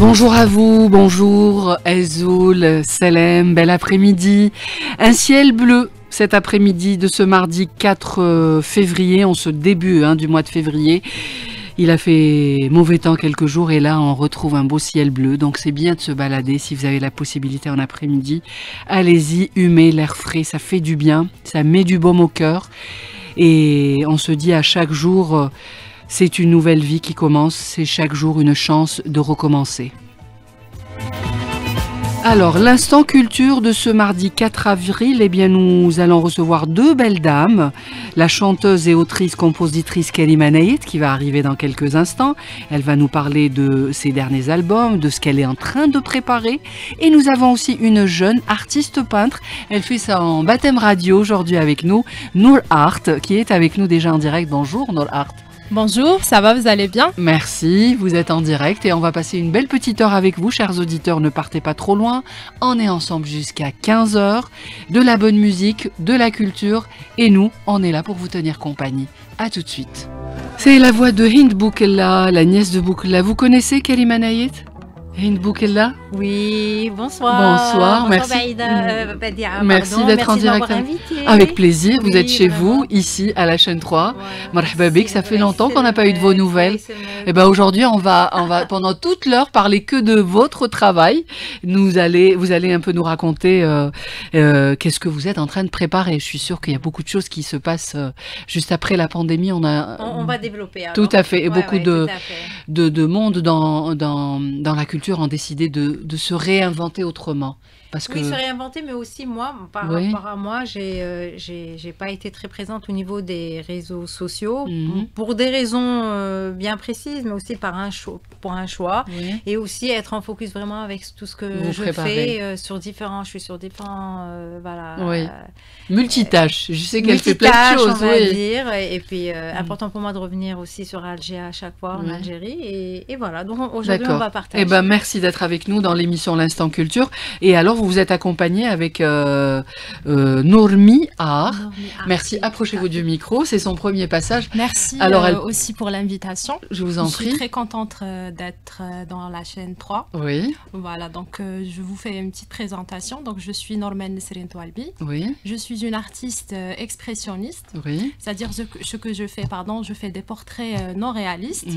Bonjour à vous, bonjour Ezoul, Selem, bel après-midi. Un ciel bleu cet après-midi de ce mardi 4 février, en ce début du mois de février. Il a fait mauvais temps quelques jours et là on retrouve un beau ciel bleu, donc c'est bien de se balader si vous avez la possibilité en après-midi. Allez-y, humez l'air frais, ça fait du bien, ça met du baume au cœur et on se dit à chaque jour... c'est une nouvelle vie qui commence, c'est chaque jour une chance de recommencer. Alors, l'instant culture de ce mardi 4 avril, eh bien, nous allons recevoir deux belles dames. La chanteuse et autrice-compositrice Kelima Nayet, qui va arriver dans quelques instants. Elle va nous parler de ses derniers albums, de ce qu'elle est en train de préparer. Et nous avons aussi une jeune artiste peintre. Elle fait ça en baptême radio aujourd'hui avec nous, Nour Art, qui est avec nous déjà en direct. Bonjour Nour Art. Bonjour, ça va, vous allez bien? Merci, vous êtes en direct et on va passer une belle petite heure avec vous, chers auditeurs, ne partez pas trop loin. On est ensemble jusqu'à 15 h, de la bonne musique, de la culture et nous, on est là pour vous tenir compagnie. À tout de suite. C'est la voix de Hind Boukella, la nièce de Boukella. Vous connaissez Kelima Nayet? Hind Boukella? Oui, bonsoir. Bonsoir, merci. Badia, merci d'être en direct. Avec plaisir, vous êtes chez vraiment. vous, ici à la chaîne 3. Voilà, Marhaba bik, ça fait longtemps qu'on n'a pas eu de vos nouvelles. Et ben aujourd'hui, on va pendant toute l'heure parler que de votre travail. Vous allez un peu nous raconter qu'est-ce que vous êtes en train de préparer. Je suis sûre qu'il y a beaucoup de choses qui se passent juste après la pandémie. On va développer. Alors. Tout à fait. Et beaucoup de monde dans la culture ont décidé de se réinventer autrement. Parce que... Oui, se réinventer, mais aussi moi, par rapport à moi, j'ai pas été très présente au niveau des réseaux sociaux pour des raisons bien précises, mais aussi pour un choix. Et aussi être en focus vraiment avec tout ce que je fais je suis sur différents voilà. Multitâches. Je sais qu'elle fait plein de choses. On va dire. Et puis important pour moi de revenir aussi sur Alger à chaque fois en Algérie. Et voilà. Donc aujourd'hui on va partager. Eh ben merci d'être avec nous dans l'émission L'Instant Culture. Et alors vous êtes accompagné avec Nourmi Art. Merci, approchez-vous du micro, c'est son premier passage. Merci aussi pour l'invitation. Je vous en prie. Je suis très contente d'être dans la chaîne 3. Oui. Voilà, donc je vous fais une petite présentation. Donc je suis Norman Nesrin Toualbi. Oui. Je suis une artiste expressionniste. Oui. C'est-à-dire ce que je fais, je fais des portraits non réalistes.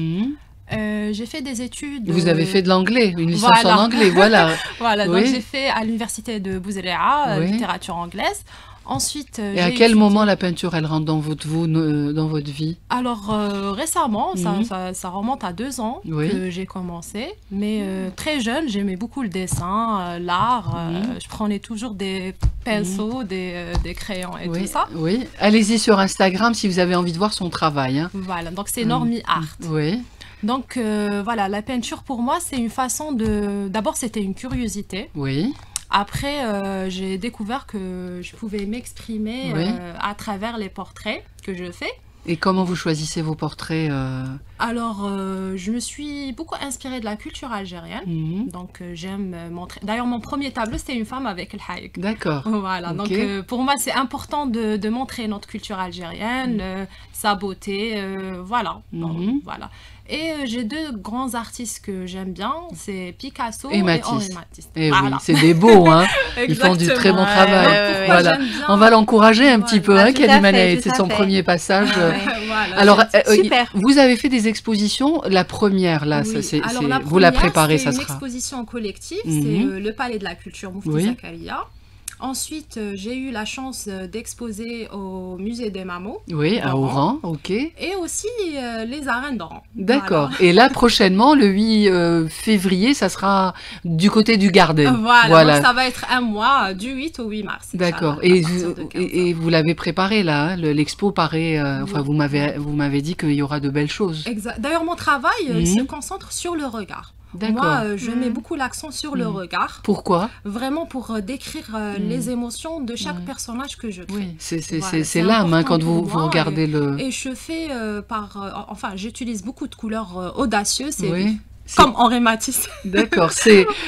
J'ai fait des études... Vous avez fait de l'anglais, une licence en anglais, voilà. Voilà, donc j'ai fait à l'université de Bouzelea, littérature anglaise. Ensuite, et à quel moment la peinture, elle rentre dans votre vie? Alors, récemment, ça remonte à 2 ans que j'ai commencé. Mais très jeune, j'aimais beaucoup le dessin, l'art. Je prenais toujours des pinceaux, des crayons et tout ça. Oui, allez-y sur Instagram si vous avez envie de voir son travail. Voilà, donc c'est Normi Art. Oui. Donc voilà, la peinture pour moi, c'est une façon de... D'abord, c'était une curiosité. Oui. Après, j'ai découvert que je pouvais m'exprimer à travers les portraits que je fais. Et comment vous choisissez vos portraits Alors, je me suis beaucoup inspirée de la culture algérienne. Donc, j'aime montrer... D'ailleurs, mon premier tableau, c'était une femme avec le haïk. D'accord. Voilà. Donc, pour moi, c'est important de montrer notre culture algérienne, sa beauté, voilà. Donc, voilà. Et j'ai 2 grands artistes que j'aime bien, c'est Picasso et Henri Matisse. Et oui, c'est des beaux, hein. Ils font du très bon travail. Voilà. On va l'encourager un petit peu, Kelima Nayet, c'est son premier passage. Voilà, alors, super. Vous avez fait des expositions, la première, là, vous la préparez, ça sera... C'est une exposition collective, c'est le Palais de la Culture Moufti Zakaria. Ensuite, j'ai eu la chance d'exposer au Musée des Mammaux. Oui, à Oran, ok. Et aussi les arènes d'Oran. D'accord. Voilà. Et là, prochainement, le 8 février, ça sera du côté du Garden. Voilà. Donc ça va être un mois, du 8 au 8 mars. D'accord. Et vous l'avez préparé, là, l'expo paraît... Enfin, vous m'avez dit qu'il y aura de belles choses. Exact. D'ailleurs, mon travail se concentre sur le regard. Moi, je mets beaucoup l'accent sur le regard. Pourquoi? Vraiment pour décrire les émotions de chaque personnage que je crée. Oui, c'est l'âme quand vous regardez le... Et je fais enfin, j'utilise beaucoup de couleurs audacieuses. Comme Henri Matisse. D'accord,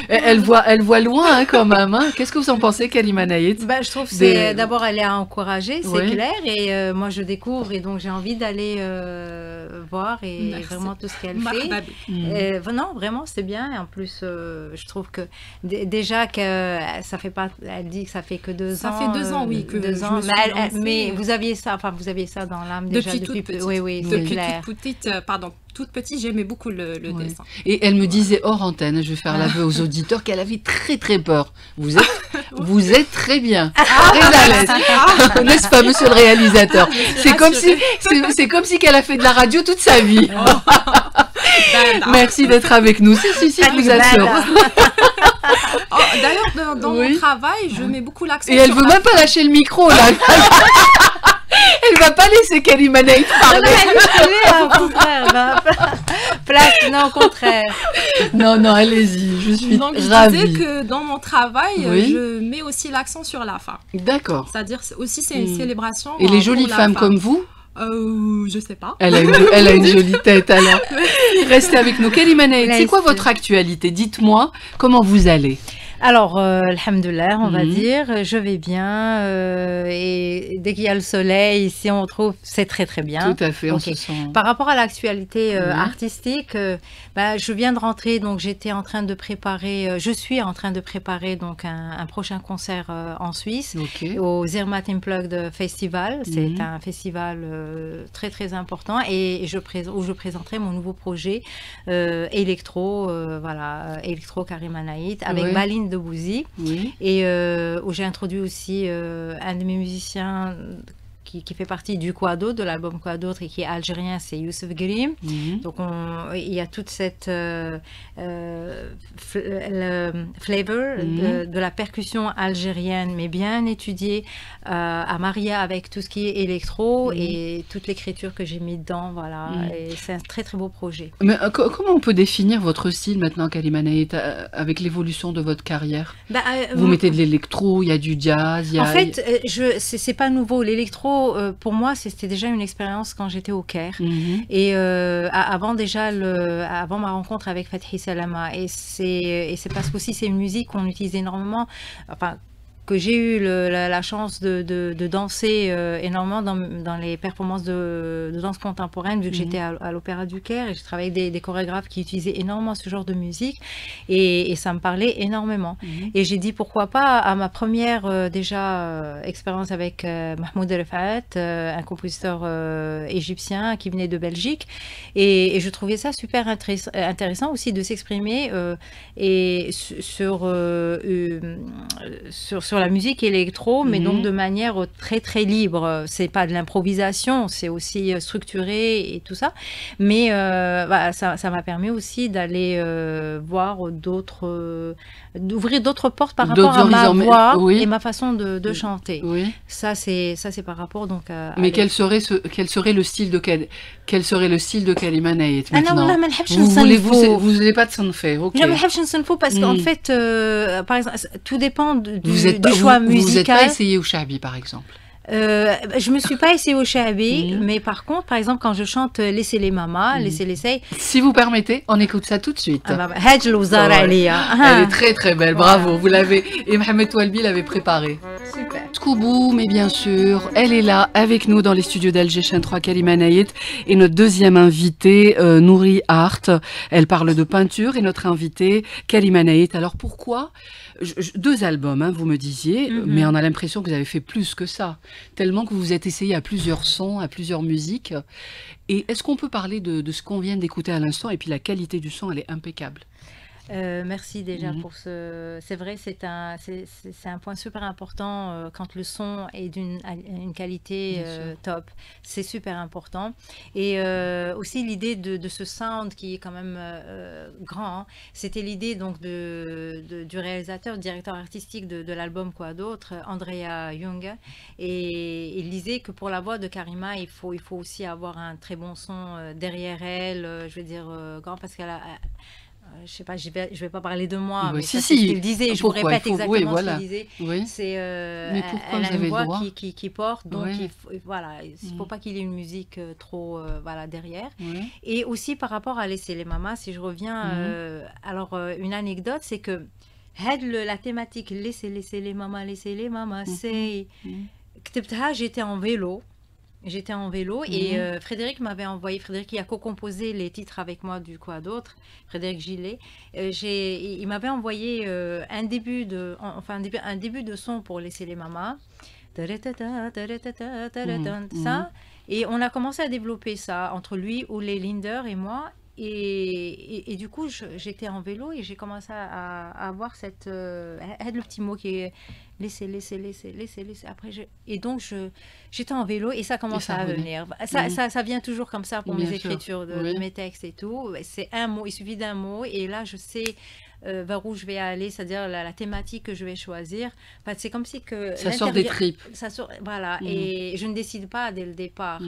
elle voit loin hein, quand même. Hein. Qu'est-ce que vous en pensez, Kalima Naït? Je trouve que d'abord elle est à encourager, c'est clair, et moi je découvre et donc j'ai envie d'aller voir et vraiment tout ce qu'elle fait. Non, vraiment c'est bien. Et en plus, je trouve que déjà que ça fait pas, elle dit que ça fait que 2 ans. Ça fait 2 ans, oui, que 2 ans. Mais vous aviez ça dans l'âme déjà depuis toute petite. Oui, depuis toute petite, j'aimais beaucoup le dessin. Et elle me disait hors antenne, je vais faire l'aveu aux auditeurs, qu'elle avait très très peur. Vous êtes très bien, très à l'aise, n'est-ce pas, monsieur le réalisateur? C'est comme si qu'elle a fait de la radio toute sa vie. Merci d'être avec nous. Si, je vous assure. D'ailleurs, dans mon travail, je mets beaucoup l'accent. Et elle veut même pas lâcher le micro là. Elle va pas laisser Kalima Naït parler. Au contraire, non, au contraire. Non, allez-y, je suis ravie. Je disais que dans mon travail, je mets aussi l'accent sur la femme. D'accord. C'est-à-dire aussi c'est une célébration. Et les jolies femmes comme vous? Je sais pas. Elle a une jolie tête alors. Restez avec nous. Kalima Naït, c'est quoi votre actualité? Dites-moi comment vous allez. Alors, alhamdoulilah, on va dire, je vais bien et dès qu'il y a le soleil, ici on trouve, c'est très très bien. Tout à fait, on se sent... Par rapport à l'actualité artistique, je viens de rentrer, donc je suis en train de préparer donc un prochain concert en Suisse, au Zermatt Unplugged Festival. C'est un festival très très important et où je présenterai mon nouveau projet électro, électro Kalima Naït avec Baline de Bouzy et où j'ai introduit aussi un de mes musiciens qui fait partie du Quado, de l'album Quado et qui est algérien, c'est Youssef Grim. Donc il y a toute cette flavor de la percussion algérienne, mais bien étudiée à Maria avec tout ce qui est électro et toute l'écriture que j'ai mis dedans. Voilà, et c'est un très très beau projet. Mais comment on peut définir votre style maintenant, Kalima Naït, avec l'évolution de votre carrière? Vous mettez de l'électro, il y a du jazz, En fait, c'est pas nouveau. L'électro, pour moi, c'était déjà une expérience quand j'étais au Caire. Et avant ma rencontre avec Fathi Salama. Et c'est parce qu'aussi c'est une musique qu'on utilise énormément. Enfin, que j'ai eu la chance de danser énormément dans les performances de danse contemporaine, vu que j'étais à l'Opéra du Caire et je travaillais avec des chorégraphes qui utilisaient énormément ce genre de musique et ça me parlait énormément. Et j'ai dit pourquoi pas à ma première expérience avec Mahmoud Refat, un compositeur égyptien qui venait de Belgique, et je trouvais ça super intéressant aussi de s'exprimer et sur la musique électro, mais donc de manière très très libre. C'est pas de l'improvisation, c'est aussi structuré et tout ça. Mais ça m'a permis aussi d'aller voir d'ouvrir d'autres portes par rapport à ma voix et ma façon de chanter. Ça c'est par rapport donc à... Mais quel serait le style de Kalima Naït maintenant? Vous voulez pas de sonfer? Je ne veux pas parce qu'en fait, par exemple, tout dépend du choix musical. Vous n'êtes pas essayé au Chabi, par exemple? Je me suis pas essayée au Chabi, mais par contre, par exemple, quand je chante Laissez les mamas, Laissez les sey. Si vous permettez, on écoute ça tout de suite. Elle est très très belle, bravo. Vous l'avez, et Mohamed Toualbi l'avait préparée. Super. Skoubou, mais bien sûr, elle est là avec nous dans les studios d'Alger Chaîne 3, Kalima Naït, et notre deuxième invitée, Nouri Art. Elle parle de peinture et notre invitée, Kalima Naït. Alors pourquoi 2 albums, hein, vous me disiez, mais on a l'impression que vous avez fait plus que ça, tellement que vous vous êtes essayé à plusieurs sons, à plusieurs musiques. Et est-ce qu'on peut parler de ce qu'on vient d'écouter à l'instant? Et puis la qualité du son, elle est impeccable. Merci déjà pour ce... C'est vrai, c'est un point super important quand le son est d'une qualité top. C'est super important. Et aussi l'idée de ce sound qui est quand même grand. Hein. C'était l'idée donc du réalisateur, directeur artistique de l'album Quoi d'autre, Andrea Jung. Et il disait que pour la voix de Kalima, il faut aussi avoir un très bon son derrière elle. Je veux dire, grand parce qu'elle a... je sais pas, je vais pas parler de moi, mais si, c'est ce qu'il disait. Je vous répète exactement ce qu'il disait. Oui. C'est mais pourquoi elle vous a avez une voix le droit qui porte, donc Ouais. voilà, il faut pas qu'il y ait une musique trop voilà derrière. Ouais. Et aussi par rapport à laisser les mamas, si je reviens, alors une anecdote, c'est que la thématique laisser les mamas, c'est كتبتها, j'étais en vélo. J'étais en vélo et Frédéric m'avait envoyé, Frédéric qui a co-composé les titres avec moi du quoi d'autre, Frédéric Gillet, il m'avait envoyé un début de son pour laisser les mamas, ça, et on a commencé à développer ça entre lui, Oulé Linder et moi. Et du coup, j'étais en vélo et j'ai commencé à avoir le petit mot qui est laisser. Après, et donc, j'étais en vélo et ça commençait à venir. Ça vient toujours comme ça pour mes écritures de mes textes et tout. C'est un mot, il suffit d'un mot et là, je sais vers où je vais aller, c'est-à-dire la thématique que je vais choisir. Enfin, c'est comme si que ça sort des tripes. Ça sort, voilà, et je ne décide pas dès le départ.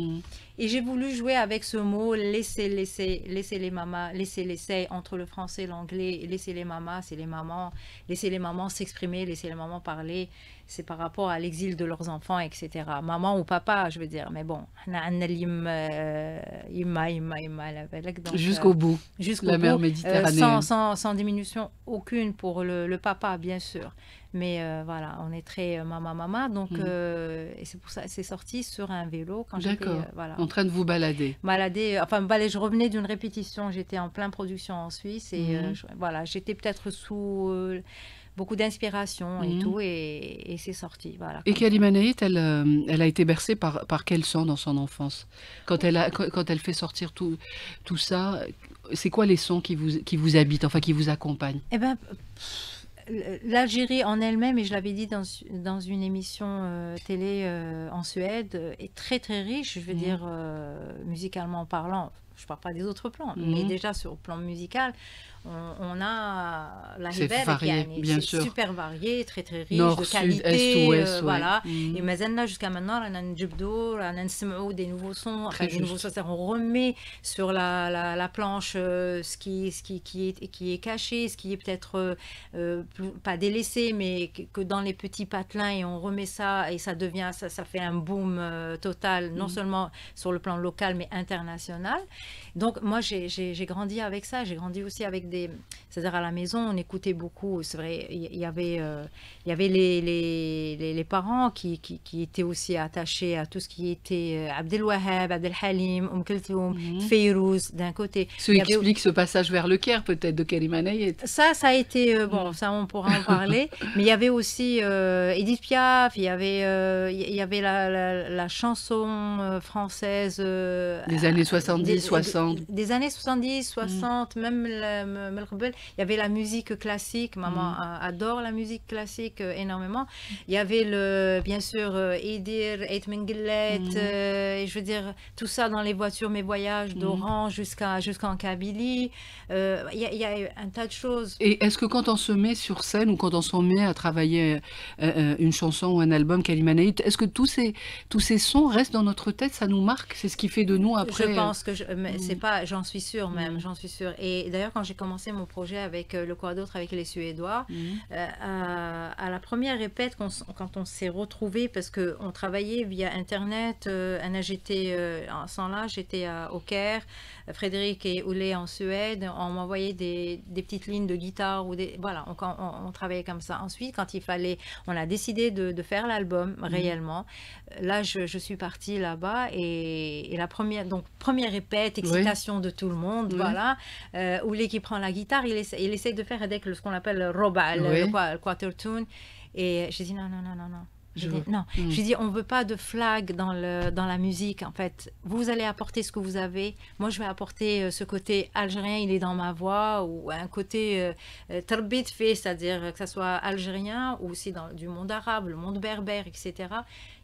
Et j'ai voulu jouer avec ce mot laisser les mamas, laisser entre le français et l'anglais, laisser les mamas, c'est les mamans, laisser les mamans s'exprimer, laisser les mamans parler, c'est par rapport à l'exil de leurs enfants, etc. Maman ou papa, je veux dire, mais bon, jusqu'au bout, la mer Méditerranée. Sans diminution aucune pour le papa, bien sûr. Mais voilà, on est très maman, donc et c'est pour ça c'est sorti sur un vélo quand j'étais en train de vous balader. Je revenais d'une répétition, j'étais en pleine production en Suisse et voilà, j'étais peut-être sous beaucoup d'inspiration et tout et c'est sorti. Voilà. Et Kalima Naït, elle a été bercée par quel son dans son enfance quand elle fait sortir tout ça, c'est quoi les sons qui vous habitent, enfin qui vous accompagnent? Eh ben, l'Algérie en elle-même, et je l'avais dit dans une émission télé en Suède, est très très riche, je veux dire, musicalement parlant. Je ne parle pas des autres plans, mais déjà sur le plan musical, on a la Ribelle qui est super variée, très très riche, Nord, de qualité, sud, est, ouest, voilà. Et maintenant, jusqu'à maintenant, on a des nouveaux sons, on remet sur la planche ce qui est caché, ce qui est peut-être pas délaissé, mais que dans les petits patelins, et on remet ça, et ça fait un boom total, non seulement sur le plan local, mais international. Donc moi j'ai grandi avec ça, j'ai grandi aussi avec c'est-à-dire à la maison on écoutait beaucoup, c'est vrai, il y avait les parents qui étaient aussi attachés à tout ce qui était Abdel Wahab, Abdel Halim, Kulthum, Feyrouz d'un côté. Ce qui explique ce passage vers le Caire peut-être de Kalima Naït. Ça a été, bon ça on pourra en parler, mais il y avait aussi Edith Piaf, il y avait la chanson française des années 70, 60. Des années 70, 60, même il y avait la musique classique. Maman adore la musique classique énormément. Il y avait bien sûr Edir, Eit Mengelet, et je veux dire tout ça dans les voitures, mes voyages d'Oran jusqu'en Kabylie. Il y a un tas de choses. Et est-ce que quand on se met sur scène ou quand on se met à travailler une chanson ou un album Kalima Naït, est-ce que tous ces sons restent dans notre tête, ça nous marque, c'est ce qui fait de nous après? Je pense que c'est pas, j'en suis sûre même, j'en suis sûre. Et d'ailleurs quand j'ai commencé mon projet avec le quoi d'autre, avec les Suédois, à la première répète, quand on s'est retrouvés, parce qu'on travaillait via Internet, j'étais au Caire, Frédéric et Oulé en Suède, on m'envoyait des petites lignes de guitare, voilà, on travaillait comme ça. Ensuite, quand on a décidé de faire l'album réellement, là je suis partie là-bas et la première répète, excitation de tout le monde, voilà, Oulé qui prend la guitare, il essaie de faire avec ce qu'on appelle le roba, le quarter tune, et j'ai dit non. J'ai dit, on veut pas de flag dans la musique, en fait. Vous allez apporter ce que vous avez. Moi, je vais apporter ce côté algérien, il est dans ma voix, ou un côté tarbit fait, c'est-à-dire que ça soit algérien, ou aussi du monde arabe, le monde berbère, etc.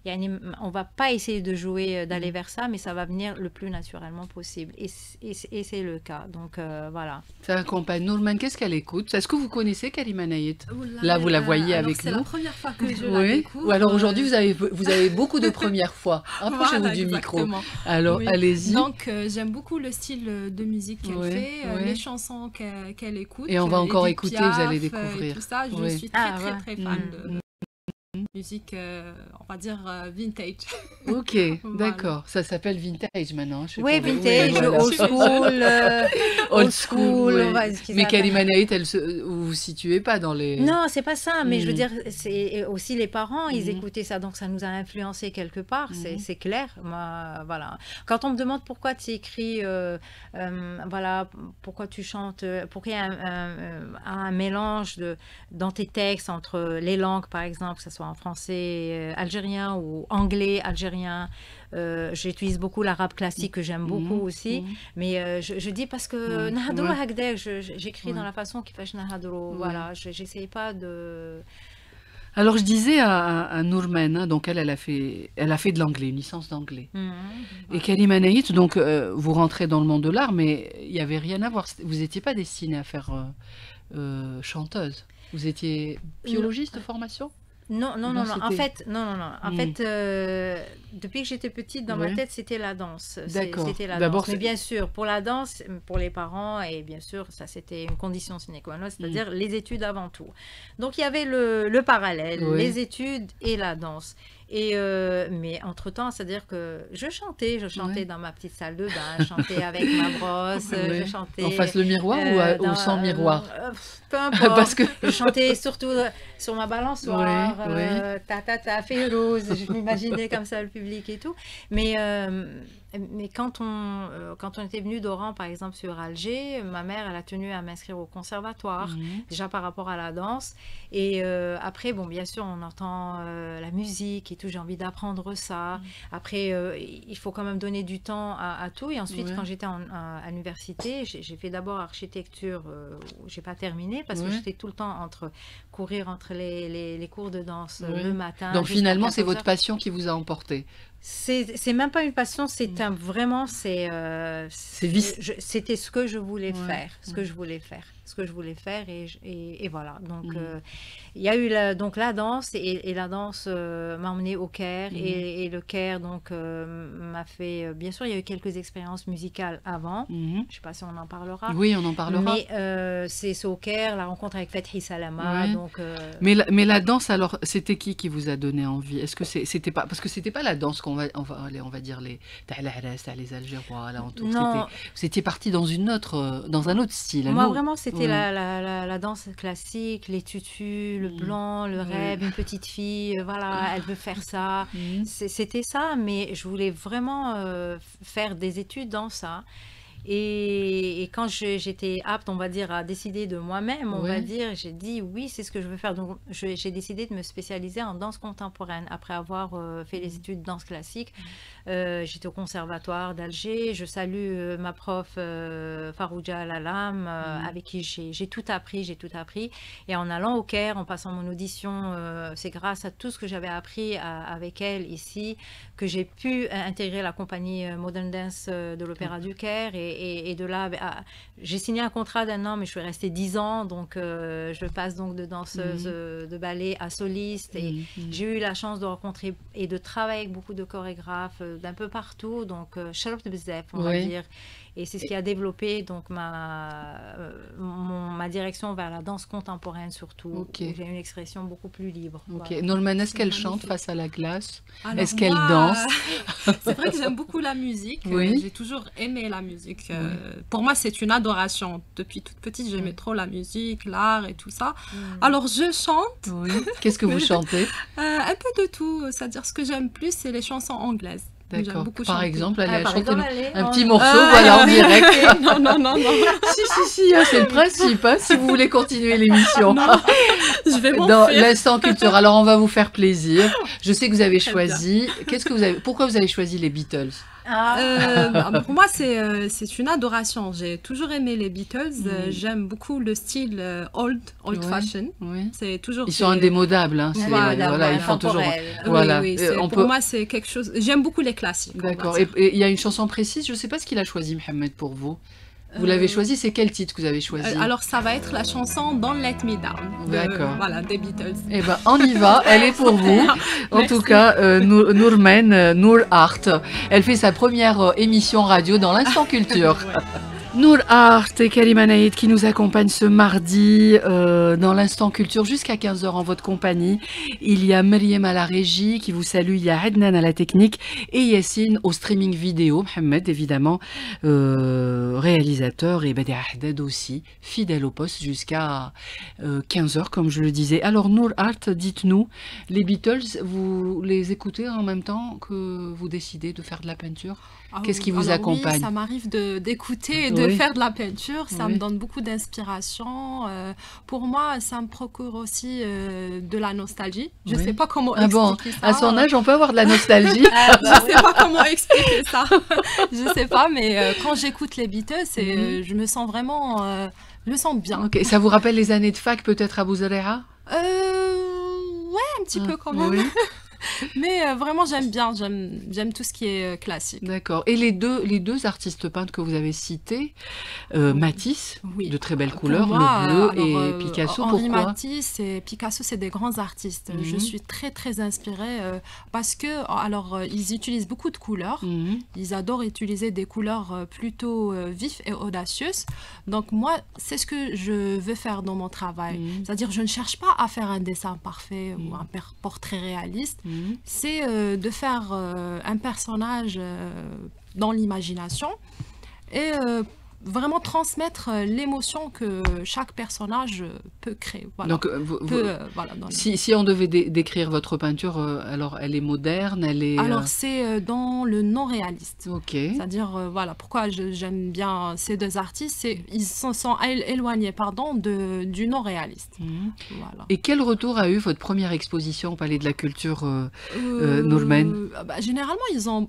on va pas essayer de jouer, d'aller vers ça, mais ça va venir le plus naturellement possible. Et c'est le cas. Donc voilà. Ça accompagne. Nourman, qu'est-ce qu'elle écoute? Est-ce que vous connaissez Karima Nayet? Là, vous la voyez avec nous. C'est la première fois que je la découvre. Ou alors aujourd'hui, vous avez beaucoup de premières fois. Approchez-vous du micro. Alors, allez-y. Donc, j'aime beaucoup le style de musique qu'elle fait, les chansons qu'elle écoute. Et on va encore écouter, vous allez découvrir. Tout ça, je suis très fan de musique, on va dire vintage. Ok, d'accord. Ça s'appelle vintage maintenant. Oui, vintage, old school. Old school. Mais Karima Nayet, vous vous situez pas dans les... Non, c'est pas ça. Mais je veux dire, c'est aussi les parents, ils écoutaient ça. Donc ça nous a influencé quelque part, c'est clair. Moi, voilà. Quand on me demande pourquoi tu écris, voilà, pourquoi tu chantes, pourquoi il y a un mélange dans tes textes entre les langues, par exemple, que ce soit en français algérien ou anglais algérien. J'utilise beaucoup l'arabe classique que j'aime beaucoup aussi. Mais je dis parce que j'écris dans la façon qui fait Nahadro. Voilà, j'essaye pas de... Alors je disais à Nourman, donc elle a fait de l'anglais, une licence d'anglais. Et Karima Nayet, donc vous rentrez dans le monde de l'art, mais il n'y avait rien à voir. Vous n'étiez pas destinée à faire chanteuse. Vous étiez biologiste de formation? Non. En fait, depuis que j'étais petite, dans ma tête, c'était la danse. D'accord. C'était la danse. Mais bien sûr, pour la danse, pour les parents, et bien sûr, ça c'était une condition sine qua non, c'est-à-dire les études avant tout. Donc il y avait le parallèle, les études et la danse. Mais entre-temps, c'est-à-dire que je chantais dans ma petite salle de bain, je chantais avec ma brosse, je chantais... En face le miroir ou sans miroir? Peu importe. Parce que... Je chantais surtout sur ma balançoire, ta Férouz, je m'imaginais comme ça le public et tout. Mais quand on était venu d'Oran, par exemple, sur Alger, ma mère, elle a tenu à m'inscrire au conservatoire, déjà par rapport à la danse. Et après, bon, bien sûr, on entend la musique et tout, j'ai envie d'apprendre ça. Après, il faut quand même donner du temps à tout. Et ensuite, quand j'étais à l'université, j'ai fait d'abord architecture, où j'ai pas terminé, parce que j'étais tout le temps courir entre les cours de danse le matin. Donc finalement, c'est votre passion qui vous a emporté? C'est même pas une passion, c'était ce que je voulais faire, et voilà. Donc il y a eu la danse et la danse m'a emmenée au Caire et le Caire donc m'a fait, bien sûr il y a eu quelques expériences musicales avant, je sais pas si on en parlera. Oui, on en parlera. Mais c'est au Caire, la rencontre avec Fethi Salama. Donc mais la danse, alors c'était qui vous a donné envie? Est-ce que c'était pas, parce que c'était pas la danse on va dire les Algérois là autour. Vous étiez parti dans un autre style. Moi vraiment c'était la danse classique, les tutus, le blanc, le rêve, une petite fille, voilà, elle veut faire ça. C'était ça, mais je voulais vraiment faire des études dans ça. Et quand j'étais apte, on va dire, à décider de moi-même, on va dire, j'ai dit oui, c'est ce que je veux faire. Donc j'ai décidé de me spécialiser en danse contemporaine après avoir fait les études de danse classique. J'étais au conservatoire d'Alger. Je salue ma prof Farouja Lalam, avec qui j'ai tout appris, Et en allant au Caire, en passant mon audition, c'est grâce à tout ce que j'avais appris avec elle ici que j'ai pu intégrer la compagnie Modern Dance de l'Opéra du Caire. Et de là, j'ai signé un contrat d'1 an, mais je suis restée 10 ans. Donc, je passe donc de danseuse de ballet à soliste. Et j'ai eu la chance de rencontrer et de travailler avec beaucoup de chorégraphes d'un peu partout. Donc, Sharaf de Bzef, on va dire. Et c'est ce qui a développé donc ma direction vers la danse contemporaine surtout. J'ai une expression beaucoup plus libre. Voilà. Nourman, est-ce qu'elle chante face à la glace? Est-ce qu'elle danse? C'est vrai que j'aime beaucoup la musique. J'ai toujours aimé la musique. Pour moi, c'est une adoration. Depuis toute petite, j'aimais trop la musique, l'art et tout ça. Alors, je chante. Qu'est-ce que vous chantez? Un peu de tout. C'est-à-dire, ce que j'aime plus, c'est les chansons anglaises. D'accord. Par exemple, elle a chanté un petit morceau, voilà, en direct. Non. Si, c'est le principe, si vous voulez continuer l'émission. Je vais m'en Dans faire. l'instant culture. Alors, on va vous faire plaisir. Je sais que vous avez choisi. Pourquoi vous avez choisi les Beatles? Pour moi, c'est une adoration. J'ai toujours aimé les Beatles. J'aime beaucoup le style old fashion. Oui. C'est toujours. Ils sont indémodables. Hein. Voilà, ils font toujours. Voilà. Oui, pour moi, c'est quelque chose. J'aime beaucoup les classiques. D'accord. Et il y a une chanson précise. Je ne sais pas ce qu'il a choisi, Mohamed, pour vous. Vous l'avez choisi, c'est quel titre que vous avez choisi? Alors ça va être la chanson Don't Let Me Down. D'accord. Voilà, des Beatles. Eh ben, on y va, elle est pour vous. En tout cas, Nourmen, Nour Art, elle fait sa première émission radio dans l'Instant Culture. Nour Art et Karima Naïd qui nous accompagnent ce mardi dans l'Instant Culture jusqu'à 15h en votre compagnie. Il y a Myriam à la régie qui vous salue, il y a Adnan à la technique et Yassine au streaming vidéo. Mohamed évidemment, réalisateur, et Badia Haddad aussi, fidèle au poste jusqu'à 15h comme je le disais. Alors Nour Art, dites-nous, les Beatles, vous les écoutez en même temps que vous décidez de faire de la peinture? Qu'est-ce qui vous accompagne? Oui, ça m'arrive d'écouter et de faire de la peinture. Ça me donne beaucoup d'inspiration. Pour moi, ça me procure aussi de la nostalgie. Je ne sais pas comment expliquer ça. À son âge, on peut avoir de la nostalgie. Je ne sais pas comment expliquer ça. Je ne sais pas, mais quand j'écoute les Beatles, je me sens vraiment... je me sens bien. Okay. Ça vous rappelle les années de fac, peut-être à Bouzaréa? Ouais, un petit peu quand même. Oui. Mais vraiment, j'aime bien, j'aime tout ce qui est classique. D'accord. Et les deux artistes peintres que vous avez cités, Matisse, de très belles couleurs, le bleu, et Picasso, Henri pourquoi? Matisse et Picasso, c'est des grands artistes. Je suis très, très inspirée parce que, alors, ils utilisent beaucoup de couleurs. Ils adorent utiliser des couleurs plutôt vives et audacieuses. Donc, moi, c'est ce que je veux faire dans mon travail. C'est-à-dire, je ne cherche pas à faire un dessin parfait ou un portrait réaliste. C'est de faire un personnage dans l'imagination et vraiment transmettre l'émotion que chaque personnage peut créer. Voilà. Donc, si on devait décrire votre peinture, alors elle est moderne, elle est... Alors c'est dans le non-réaliste. Ok. C'est-à-dire, voilà, pourquoi j'aime bien ces deux artistes, ils se sont éloignés du non-réaliste. Voilà. Et quel retour a eu votre première exposition au Palais de la Culture, Nourmen? Généralement, ils ont...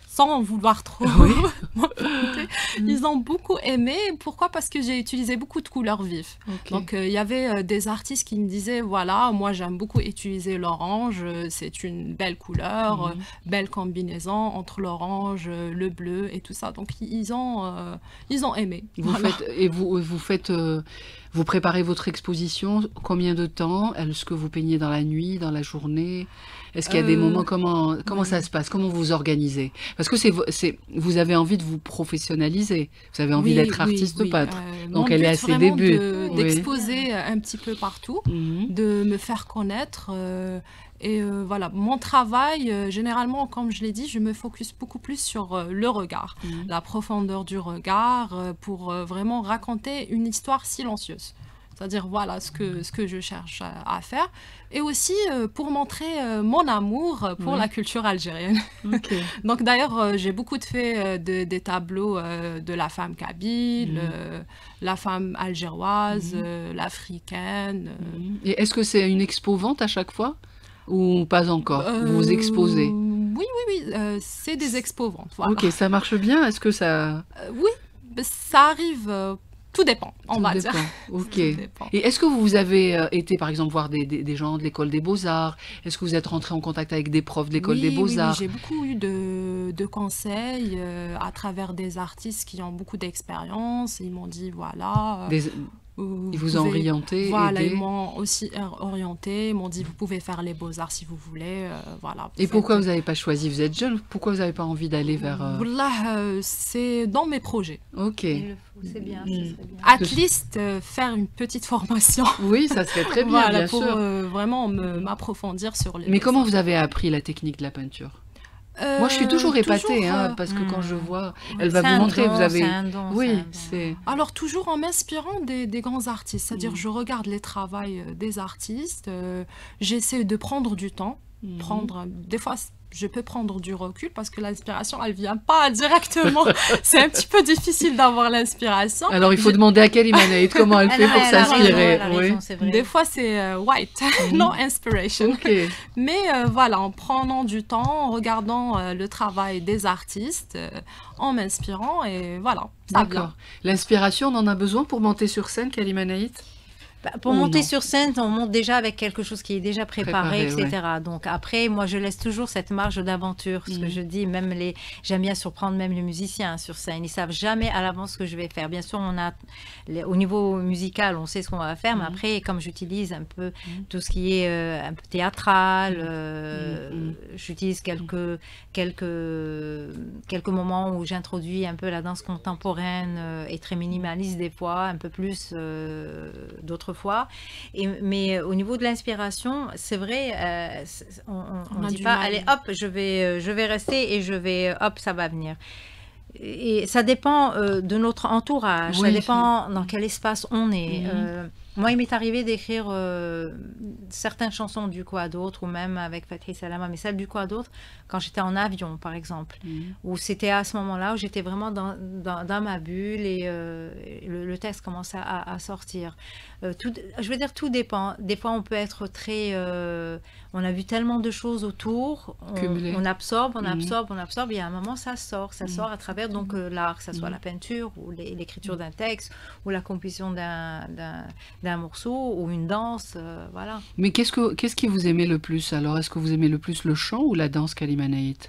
sans vouloir trop ils ont beaucoup aimé. Pourquoi? Parce que j'ai utilisé beaucoup de couleurs vives. Donc il y avait des artistes qui me disaient, voilà, moi j'aime beaucoup utiliser l'orange, c'est une belle couleur, belle combinaison entre l'orange, le bleu et tout ça. Donc ils ont aimé. Vous préparez votre exposition, combien de temps? Est-ce que vous peignez dans la nuit, dans la journée? Est-ce qu'il y a des moments, comment ça se passe? Comment vous organisez? Parce que vous avez envie de vous professionnaliser, vous avez envie d'être artiste peintre. Donc elle est à ses débuts. D'exposer un petit peu partout, de me faire connaître. Et voilà, mon travail, généralement, comme je l'ai dit, je me focus beaucoup plus sur le regard, la profondeur du regard, pour vraiment raconter une histoire silencieuse. C'est-à-dire, voilà ce que je cherche à faire. Et aussi pour montrer mon amour pour la culture algérienne. Donc d'ailleurs, j'ai beaucoup fait des tableaux de la femme kabyle, la femme algéroise, l'africaine. Et est-ce que c'est une expo-vente à chaque fois? Ou pas encore? Vous vous exposez? Oui, c'est des expos-ventes. Voilà. Ok, ça marche bien? Est-ce que ça... oui, ça arrive... tout dépend, on va dire. Ok. Et est-ce que vous avez été, par exemple, voir des gens de l'école des Beaux-Arts? Est-ce que vous êtes rentré en contact avec des profs de l'école des Beaux-Arts? Oui, j'ai beaucoup eu de conseils à travers des artistes qui ont beaucoup d'expérience. Ils m'ont dit, voilà... Ils vous ont orienté? Voilà, ils m'ont aussi orienté, ils m'ont dit vous pouvez faire les beaux-arts si vous voulez. Voilà. Et pourquoi vous n'avez pas choisi? Vous êtes jeune, pourquoi vous n'avez pas envie d'aller vers... c'est dans mes projets. Ok. C'est bien, ça serait bien. At least faire une petite formation. Oui, ça serait très bien, voilà, bien pour sûr. vraiment m'approfondir sur les... Mais comment vous avez appris la technique de la peinture? Moi, je suis toujours épatée, parce que quand je vois, elle va vous montrer, vous avez... c'est... Alors, toujours en m'inspirant des grands artistes, c'est-à-dire je regarde les travaux des artistes, j'essaie de prendre du temps prendre... Des fois, je peux prendre du recul parce que l'inspiration, elle vient pas directement. C'est un petit peu difficile d'avoir l'inspiration. Alors, il faut demander à Kalima Naït comment elle fait pour s'inspirer. Des fois, c'est white, no inspiration. Okay. Mais voilà, en prenant du temps, en regardant le travail des artistes, en m'inspirant, et voilà, ça vient. L'inspiration, on en a besoin pour monter sur scène, Kalima Naït? Pour monter sur scène, on monte déjà avec quelque chose qui est déjà préparé, etc. Ouais. Donc après, moi, je laisse toujours cette marge d'aventure. Ce que je dis, j'aime bien surprendre même les musiciens sur scène. Ils savent jamais à l'avance ce que je vais faire. Bien sûr, au niveau musical, on sait ce qu'on va faire, mais après, comme j'utilise un peu tout ce qui est un peu théâtral, j'utilise quelques moments où j'introduis un peu la danse contemporaine et très minimaliste des fois, un peu plus d'autres fois. Mais au niveau de l'inspiration, c'est vrai, on ne dit pas, allez hop, je vais rester et hop, ça va venir. Et ça dépend de notre entourage, ça dépend dans quel espace on est. Moi, il m'est arrivé d'écrire certaines chansons du Quoi d'autre, ou même avec Fathi Salama, mais celles du Quoi d'autre, quand j'étais en avion, par exemple, où c'était à ce moment-là où j'étais vraiment dans ma bulle et le texte commençait à sortir. Je veux dire, tout dépend. Des fois, on peut être très... on a vu tellement de choses autour, on absorbe, et à un moment, ça sort à travers donc l'art, que ce soit la peinture, ou l'écriture d'un texte, ou la composition d'un morceau ou une danse, voilà. Mais qu'est-ce qui vous aimez le plus alors? Est-ce que vous aimez le plus le chant ou la danse, Kalima Naït?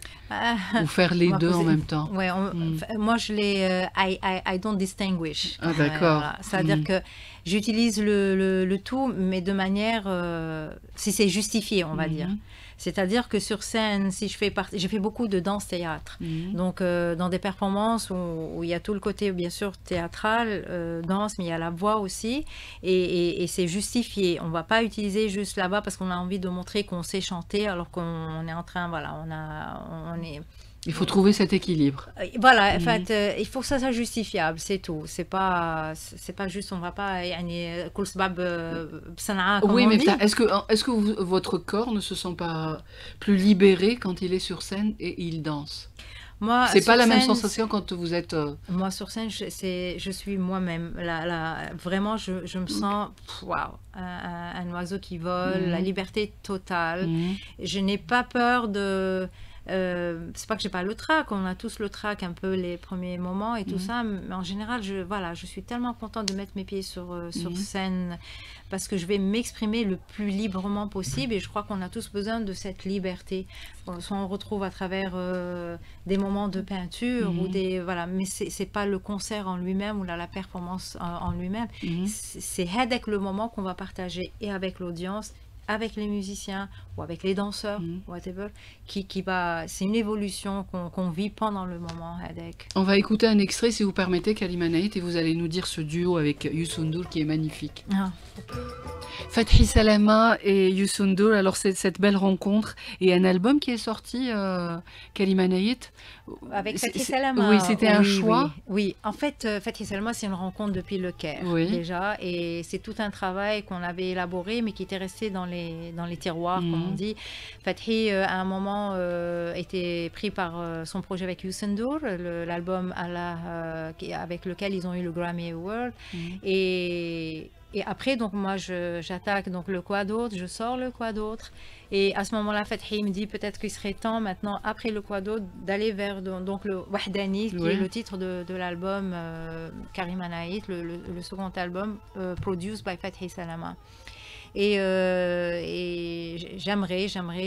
Ou faire les deux en même temps? Ouais, moi je les I don't distinguish. Ah d'accord. Voilà. C'est-à-dire que j'utilise le tout, mais de manière si c'est justifié, on va dire. C'est-à-dire que sur scène, si j'ai fait beaucoup de danse-théâtre. Donc, dans des performances où il y a tout le côté, bien sûr, théâtral, danse, mais il y a la voix aussi. Et c'est justifié. On ne va pas utiliser juste la voix parce qu'on a envie de montrer qu'on sait chanter alors qu'on est en train, voilà, on est... Il faut trouver cet équilibre. Voilà, en fait, il faut que ça soit justifiable, c'est tout. C'est pas juste, on va pas oui, mais est-ce que votre corps ne se sent pas plus libéré quand il est sur scène et il danse? Moi, c'est pas la même sensation quand vous êtes... Moi, sur scène, je suis moi-même. Vraiment, je me sens waouh, un oiseau qui vole, la liberté totale. Je n'ai pas peur de... c'est pas que j'ai pas le trac, on a tous le trac un peu les premiers moments et tout ça, mais en général je suis tellement contente de mettre mes pieds sur scène parce que je vais m'exprimer le plus librement possible et je crois qu'on a tous besoin de cette liberté. Soit on retrouve à travers des moments de peinture ou voilà, mais c'est pas le concert en lui-même ou la performance en lui-même, c'est avec le moment qu'on va partager et avec l'audience, avec les musiciens ou avec les danseurs, whatever, c'est une évolution qu'on vit pendant le moment. On va écouter un extrait, si vous permettez, Kalima Naït, et vous allez nous dire ce duo avec Youssou N'Dour qui est magnifique. Fathi Salama et Youssou N'Dour, alors c'est cette belle rencontre et un album qui est sorti, Kalima Naït. Avec Fathi Salama. Oui, c'était un choix. Oui, en fait, Fathi Salama, c'est une rencontre depuis le Caire déjà, et c'est tout un travail qu'on avait élaboré, mais qui était resté dans les tiroirs, comme on dit. Fathi, à un moment, était pris par son projet avec Youssou N'Dour, l'album avec lequel ils ont eu le Grammy Award. Et après, donc moi, j'attaque donc le Quoi d'autre, je sors le Quoi d'autre. Et à ce moment-là, Fathi me dit peut-être qu'il serait temps maintenant, après le Quoi d'autre, d'aller vers donc le Wahdani, qui est le titre de l'album Kalima Naït, le second album, produced by Fathi Salama. Et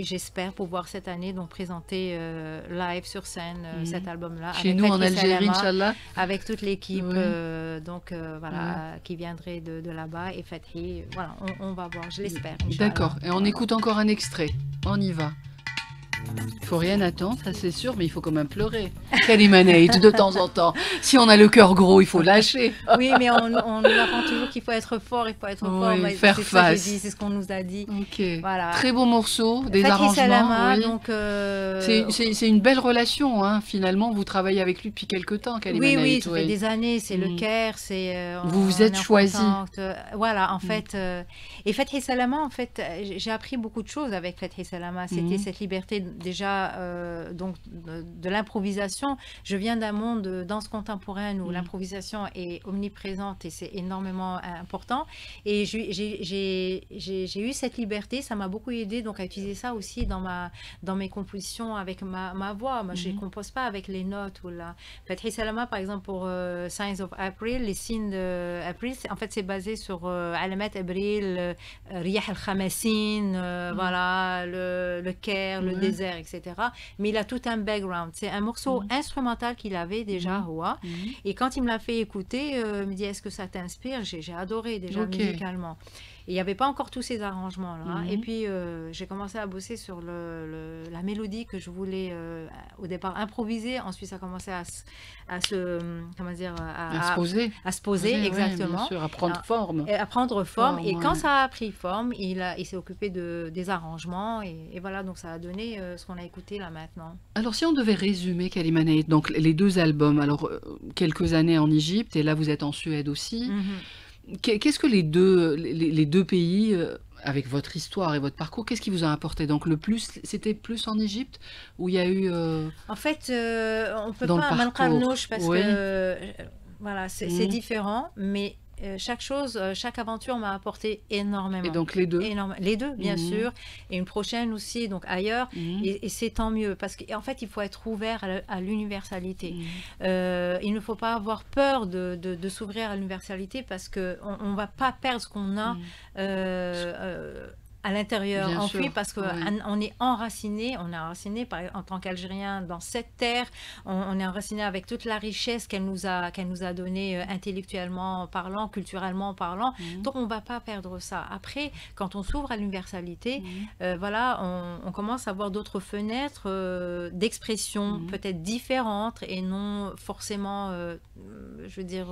j'espère pouvoir cette année donc présenter live sur scène cet album-là. Chez nous en Algérie, Inch'Allah. Avec toute l'équipe qui viendrait de là-bas. Et Fathi, voilà, on va voir, je l'espère. D'accord, et on écoute encore un extrait. On y va. Il faut rien attendre, ça c'est sûr, mais il faut quand même pleurer. Kalima Naït, de temps en temps. Si on a le cœur gros, il faut lâcher. Oui, mais on nous apprend toujours qu'il faut être fort, il faut être fort. Oui, faire face. C'est ce qu'on nous a dit. Ok. Voilà. Très beau morceau, des Fatih arrangements. Salama, oui. donc, c'est une belle relation, hein. Finalement, vous travaillez avec lui depuis quelques temps, Kalima Naït. Oui, ça fait des années, c'est le Caire, c'est... vous vous êtes choisi. Voilà, en fait. Et Fatih Salama, en fait, j'ai appris beaucoup de choses avec Fatih Salama. C'était cette liberté déjà donc de l'improvisation. Je viens d'un monde de danse contemporaine où l'improvisation est omniprésente et c'est énormément important. Et j'ai eu cette liberté, ça m'a beaucoup aidé donc à utiliser ça aussi dans mes compositions avec ma voix. Moi, je ne compose pas avec les notes. Fatih Salama, par exemple, pour Signs of April, les signes d'April, en fait, c'est basé sur Alamat Abril, Riyah al-Khamasin, voilà, le Caire, le désert, etc. Mais il a tout un background. C'est un morceau instrumental qu'il avait déjà, et quand il me l'a fait écouter, il me dit, est-ce que ça t'inspire? J'ai adoré déjà musicalement. Et il n'y avait pas encore tous ces arrangements-là. Et puis, j'ai commencé à bosser sur la mélodie que je voulais, au départ, improviser. Ensuite, ça a commencé à se poser, oui, exactement. Bien sûr, à prendre forme. À prendre forme. Et quand ça a pris forme, il s'est occupé des arrangements. Et voilà, donc ça a donné ce qu'on a écouté là maintenant. Alors, si on devait résumer, Kalima Naït, donc les deux albums, alors quelques années en Égypte, et là, vous êtes en Suède aussi. Qu'est-ce que les deux pays, avec votre histoire et votre parcours, qu'est-ce qui vous a apporté? Donc le plus, c'était plus en Égypte où il y a eu... En fait, on ne peut pas Manqarnouch parce que voilà, c'est différent, mais chaque aventure m'a apporté énormément. Et donc les deux? Les deux, bien sûr. Et une prochaine aussi, donc ailleurs. Et c'est tant mieux. Parce qu'en fait, il faut être ouvert à l'universalité. Il ne faut pas avoir peur de s'ouvrir à l'universalité parce qu'on ne va pas perdre ce qu'on a à l'intérieur, enfoui, parce qu'on est enraciné, en tant qu'Algérien dans cette terre, on est enraciné avec toute la richesse qu'elle nous a donnée intellectuellement parlant, culturellement parlant, donc on ne va pas perdre ça. Après, quand on s'ouvre à l'universalité, voilà, on commence à avoir d'autres fenêtres d'expression peut-être différentes et non forcément, je veux dire...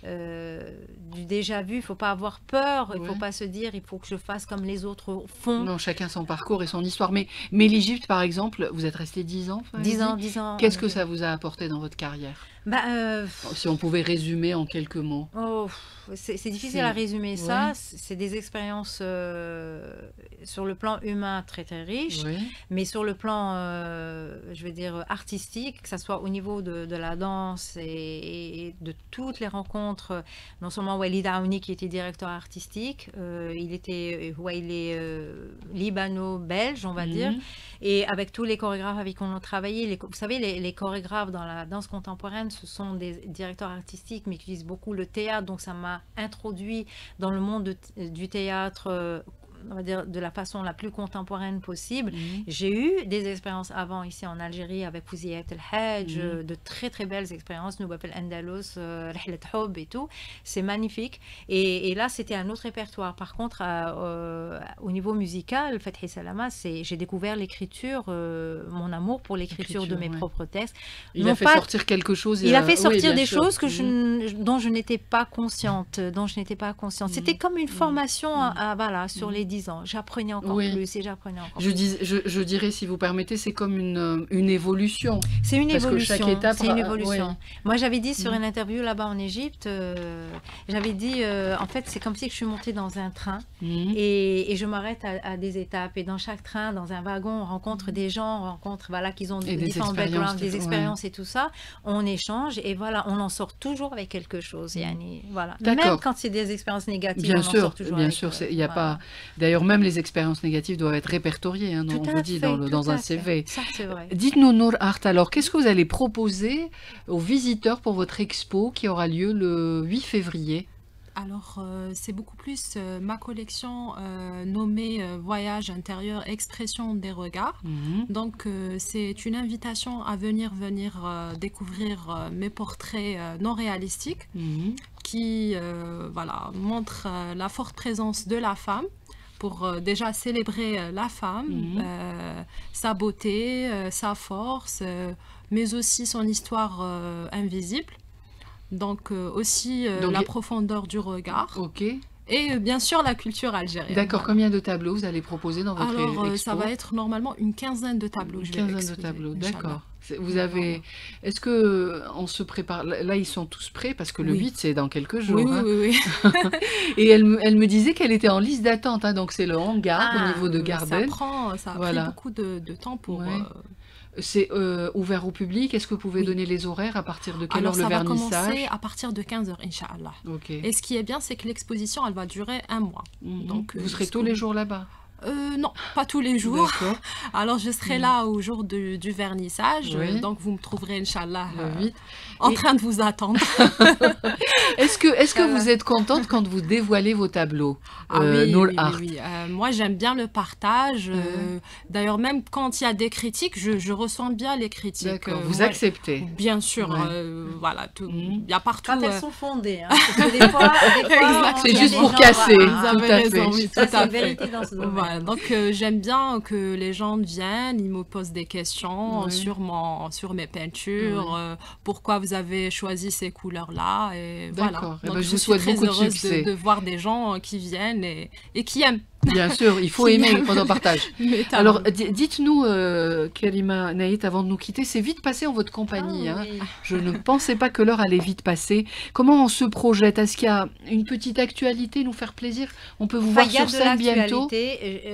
du déjà vu, il ne faut pas avoir peur, il ne faut pas se dire il faut que je fasse comme les autres font. Non, chacun son parcours et son histoire. Mais l'Égypte, par exemple, vous êtes resté 10 ans? 10 ans. Qu'est-ce que ça vous a apporté dans votre carrière? Si on pouvait résumer en quelques mots. C'est difficile à résumer ça. C'est des expériences sur le plan humain très très riches, mais sur le plan, je veux dire, artistique, que ce soit au niveau de la danse et de toutes les rencontres, non seulement Walid Aouni qui était directeur artistique, il est libano-belge, on va dire, et avec tous les chorégraphes avec qui on a travaillé. Vous savez, les chorégraphes dans la danse contemporaine, ce sont des directeurs artistiques, mais qui utilisent beaucoup le théâtre, donc ça m'a introduit dans le monde du théâtre, on va dire de la façon la plus contemporaine possible. J'ai eu des expériences avant ici en Algérie avec Fouziat El-Hadj, de très très belles expériences, Nouba El Andalous, Rihlet Houb et tout. C'est magnifique. Et là, c'était un autre répertoire. Par contre, au niveau musical, Fatih Salama, j'ai découvert l'écriture, mon amour pour l'écriture de mes propres textes. Il a fait sortir quelque chose. Il a fait sortir des choses dont je n'étais pas consciente. C'était comme une formation voilà, sur les 10 ans. J'apprenais encore plus et j'apprenais encore plus. Je dirais, si vous permettez, c'est comme une évolution. C'est une évolution. Chaque étape, c'est une évolution. Moi, j'avais dit sur une interview là-bas en Égypte, j'avais dit, en fait, c'est comme si je suis montée dans un train et je m'arrête à des étapes. Et dans chaque train, dans un wagon, on rencontre des gens, on rencontre, voilà, qui ont différents backgrounds, des expériences et tout ça. On échange et voilà, on en sort toujours avec quelque chose. Voilà. Même quand c'est des expériences négatives, on en sort toujours avec. Bien sûr, il n'y a pas... D'ailleurs, même les expériences négatives doivent être répertoriées, hein, on vous dit, dans un CV. Ça, c'est vrai. Dites-nous, Nour Art, alors, qu'est-ce que vous allez proposer aux visiteurs pour votre expo qui aura lieu le 8 février? Alors, c'est beaucoup plus ma collection nommée Voyage intérieur, expression des regards. Donc, c'est une invitation à venir découvrir mes portraits non réalistiques qui voilà, montrent la forte présence de la femme pour déjà célébrer la femme, sa beauté, sa force, mais aussi son histoire invisible. Donc aussi la profondeur du regard. Ok. Et bien sûr la culture algérienne. D'accord, combien de tableaux vous allez proposer dans votre expo? Alors ça va être normalement une quinzaine de tableaux. Une quinzaine de tableaux, d'accord. Vous avez... Est-ce que on se prépare... Là, ils sont tous prêts parce que le 8, c'est dans quelques jours. Oui. Et elle me disait qu'elle était en liste d'attente, hein, donc c'est le hangar au niveau de Gardel. Ça a pris beaucoup de temps pour... C'est ouvert au public. Est-ce que vous pouvez donner les horaires? À partir de quelle heure le vernissage? Ça va commencer à partir de 15h, Inch'Allah. Et ce qui est bien, c'est que l'exposition, elle va durer 1 mois. Donc, vous serez tous les jours là-bas? Non, pas tous les jours. Alors, je serai là au jour du vernissage. Donc, vous me trouverez, Inch'Allah, en train de vous attendre. Est-ce que vous êtes contente quand vous dévoilez vos tableaux? Oui. Moi, j'aime bien le partage. D'ailleurs, même quand il y a des critiques, je ressens bien les critiques. D'accord, vous acceptez? Bien sûr. Voilà, il y a partout... Quand elles sont fondées. Hein, parce que des fois c'est juste pour casser. Vous avez raison, oui, ça, c'est une vérité dans ce domaine. Voilà, donc j'aime bien que les gens viennent, ils me posent des questions sur mes peintures, pourquoi vous avez choisi ces couleurs-là, et voilà. Donc je vous souhaite beaucoup de succès. De voir des gens qui viennent et qui aiment. Bien sûr, il faut aimer quand on partage. Alors, dites-nous, Karima Naït, avant de nous quitter, c'est vite passé en votre compagnie. Je ne pensais pas que l'heure allait vite passer. Comment on se projette? Est-ce qu'il y a une petite actualité, nous faire plaisir? On peut vous voir sur scène bientôt?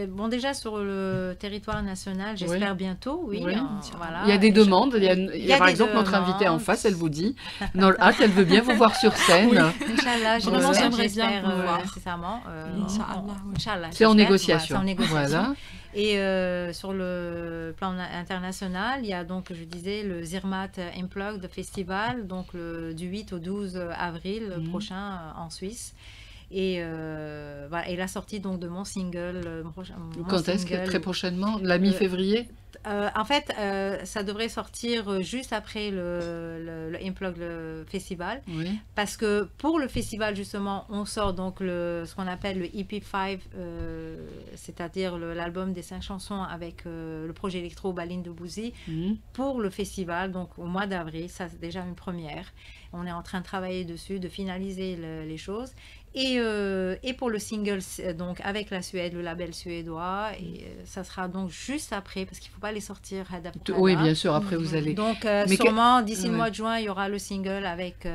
Bon, déjà sur le territoire national, j'espère bientôt, voilà. Il y a des demandes. Il y a par exemple notre invitée en face, elle vous dit, elle veut bien vous voir sur scène. Inch'Allah, j'aimerais bien vous voir. Nécessairement. Inch'Allah. C'est en négociation. Voilà. Et sur le plan international, il y a donc, je disais, le Zermatt Unplugged Festival, donc du 8 au 12 avril prochain en Suisse. Et la sortie donc de mon single. Quand est-ce que très prochainement? La mi-février? En fait, ça devrait sortir juste après le Unplugged Festival. Parce que pour le festival, justement, on sort donc ce qu'on appelle le EP5, c'est-à-dire l'album des 5 chansons avec le projet électro Baline de Bouzy, pour le festival, donc au mois d'avril. Ça, c'est déjà une première. On est en train de travailler dessus, de finaliser les choses. Et pour le single, donc avec la Suède, le label suédois, et ça sera donc juste après, parce qu'il ne faut pas les sortir. Oui, bien sûr, après vous allez... Donc sûrement, d'ici le mois de juin, il y aura le single avec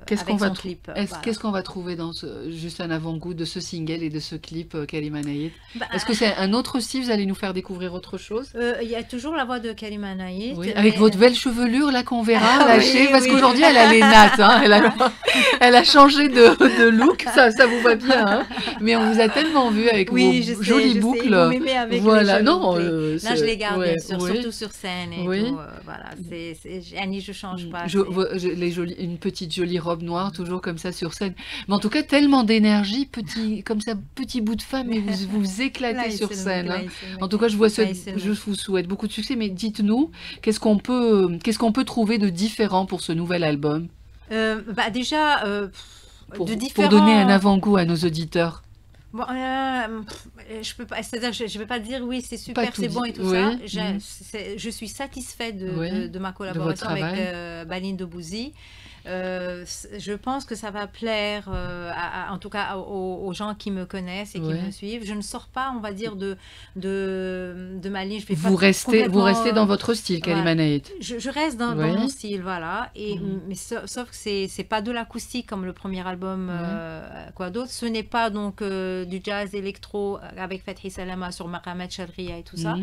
son clip. Qu'est-ce qu'on va trouver dans juste un avant-goût de ce single et de ce clip, Karima Naït? Est-ce que c'est un autre style? Vous allez nous faire découvrir autre chose? Il y a toujours la voix de Karima Naït. Avec votre belle chevelure, là, qu'on verra lâcher, parce qu'aujourd'hui, elle a les nattes. Elle a changé de look. Ça vous va bien, hein, mais on vous a tellement vu avec vos jolies boucles. Vous m'aimez avec voilà, non. Là, je les garde bien sûr, surtout sur scène et tout. Voilà, Annie, je change pas. Une petite jolie robe noire, toujours comme ça sur scène. Mais en tout cas, tellement d'énergie, petit bout de femme, et vous éclatez sur scène. Hein. En tout cas, je vous souhaite beaucoup de succès. Mais dites-nous, qu'est-ce qu'on peut trouver de différent pour ce nouvel album? Déjà. Pour donner un avant-goût à nos auditeurs. Bon, je peux pas, c'est-à-dire, je vais pas dire oui, c'est super, c'est bon et tout ça. Je suis satisfaite de ma collaboration avec Baline de Bouzy. Je pense que ça va plaire, en tout cas aux gens qui me connaissent et qui me suivent. Je ne sors pas, on va dire, de ma ligne. Vous restez dans votre style, Karima Naït. Je reste dans mon style, voilà. Mais sauf que c'est pas de l'acoustique comme le premier album, quoi d'autre. Ce n'est pas donc du jazz électro avec Fethi Salama sur Maqamat Chadriya et tout ça.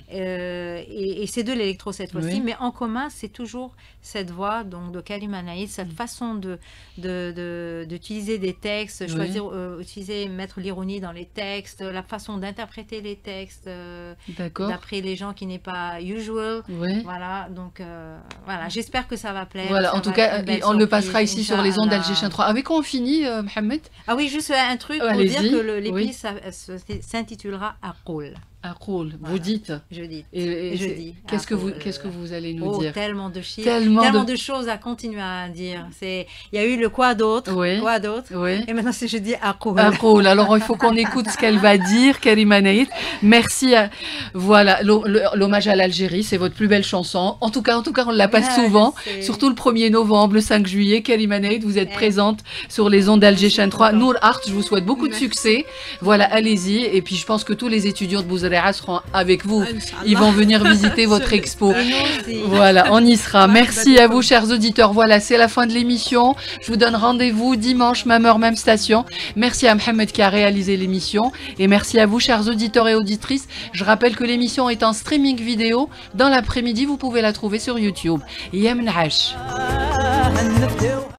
Et c'est de l'électro cette fois-ci, mais en commun, c'est toujours cette voix donc, de Karima Naït, cette façon d'utiliser des textes, choisir, mettre l'ironie dans les textes, la façon d'interpréter les textes d'après les gens qui n'est pas usual. Voilà, donc voilà, j'espère que ça va plaire. Voilà, en tout cas, on le passera ici sur les ondes d'Alger 3. Avec quoi on finit, Mohamed? Ah oui, juste un truc pour dire que l'épi s'intitulera Aqoul. Vous dites. Je dis. Et je dis. Qu'est-ce que vous allez nous dire? Tellement de chiffres, tellement de choses à continuer à dire. Il y a eu le quoi d'autre, et maintenant c'est je dis Akoul. Alors il faut qu'on écoute ce qu'elle va dire, Karima Naït. Merci. Voilà, l'hommage à l'Algérie, c'est votre plus belle chanson. En tout cas, on la passe souvent, surtout le 1er novembre, le 5 juillet. Karima Naït, vous êtes présente sur les ondes d'Alger Chaîne 3. Nour Art, je vous souhaite beaucoup de succès. Voilà, allez-y. Et puis je pense que tous les étudiants de Bouzaréa seront avec vous. Ils vont venir visiter votre expo. Voilà, on y sera. Merci à vous, chers auditeurs. Voilà, c'est la fin de l'émission. Je vous donne rendez-vous dimanche, même heure, même station. Merci à Mohamed qui a réalisé l'émission. Et merci à vous, chers auditeurs et auditrices. Je rappelle que l'émission est en streaming vidéo. Dans l'après-midi, vous pouvez la trouver sur YouTube. Yemnash.